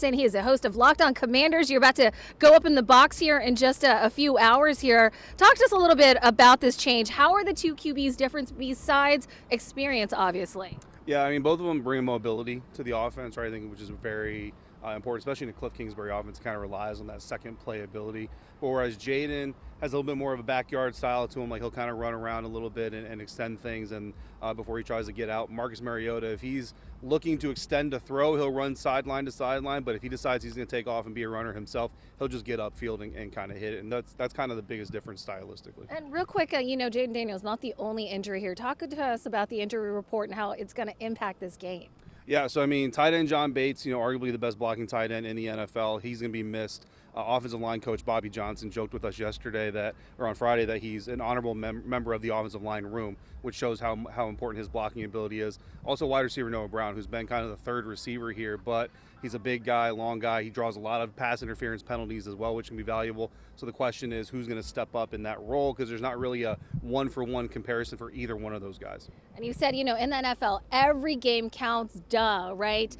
He is the host of Locked On Commanders. You're about to go up in the box here in just a few hours here. Talk to us a little bit about this change. How are the two QBs different besides experience, obviously? Yeah, I mean, both of them bring mobility to the offense, right? I think, which is very important, especially in the Cliff Kingsbury offense, kind of relies on that second play ability. But whereas Jayden has a little bit more of a backyard style to him, like he'll kind of run around a little bit and extend things and before he tries to get out. Marcus Mariota, if he's looking to extend a throw, he'll run sideline to sideline. But if he decides he's going to take off and be a runner himself, he'll just get upfield and kind of hit it. And that's kind of the biggest difference stylistically. And real quick, Jayden Daniels not the only injury here. Talk to us about the injury report and how it's going to impact this game. Yeah, so I mean, tight end John Bates, arguably the best blocking tight end in the NFL. He's going to be missed. Offensive line coach Bobby Johnson joked with us on Friday, that he's an honorable member of the offensive line room, which shows how important his blocking ability is. Also, wide receiver Noah Brown, who's been kind of the third receiver here, but he's a big guy, long guy. He draws a lot of pass interference penalties as well, which can be valuable. So the question is, who's going to step up in that role? Because there's not really a one-for-one comparison for either one of those guys. And you said, in the NFL, every game counts, right?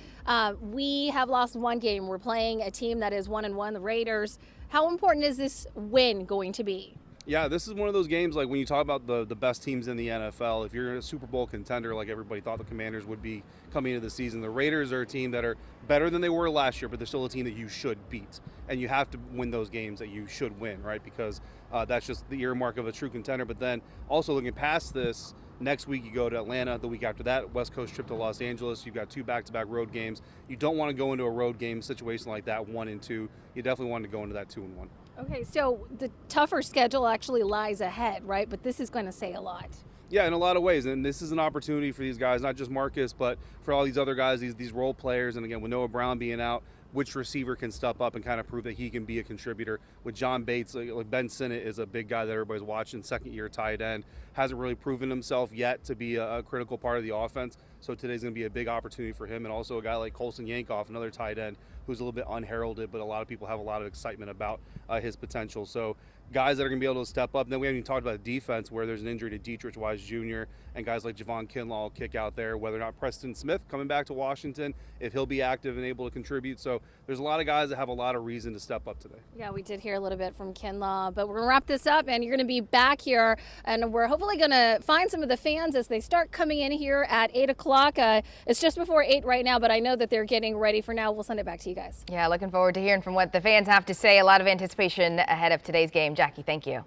We have lost one game. We're playing a team that is 1-1, the Raiders. How important is this win going to be? Yeah, this is one of those games, like when you talk about the best teams in the NFL, if you're a Super Bowl contender like everybody thought the Commanders would be coming into the season, the Raiders are a team that are better than they were last year, but they're still a team that you should beat. And you have to win those games that you should win, right? Because that's just the earmark of a true contender. But then also looking past this, next week you go to Atlanta. The week after that, West Coast trip to Los Angeles. You've got 2 back-to-back road games. You don't want to go into a road game situation like that 1-2. You definitely want to go into that 2-1. Okay, so the tougher schedule actually lies ahead, right? But this is going to say a lot. Yeah, in a lot of ways. And this is an opportunity for these guys, not just Marcus, but for all these other guys, these role players. And again, with Noah Brown being out, which receiver can step up and kind of prove that he can be a contributor. With John Bates, like Ben Sinnott is a big guy that everybody's watching, second-year tight end. Hasn't really proven himself yet to be a critical part of the offense. So today's going to be a big opportunity for him. And also a guy like Colson Yankoff, another tight end, who's a little bit unheralded, but a lot of people have a lot of excitement about his potential. So guys that are going to be able to step up. And then we haven't even talked about defense, where there's an injury to Dietrich Wise Jr. and guys like Javon Kinlaw will kick out there, whether or not Preston Smith coming back to Washington, if he'll be active and able to contribute. So there's a lot of guys that have a lot of reason to step up today. Yeah, we did hear a little bit from Kinlaw, but we're going to wrap this up, and you're going to be back here, and we're hopefully going to find some of the fans as they start coming in here at 8 o'clock. It's just before 8 right now, but I know that they're getting ready for now. We'll send it back to you guys. Yeah, looking forward to hearing from what the fans have to say. A lot of anticipation ahead of today's game. Jackie, thank you.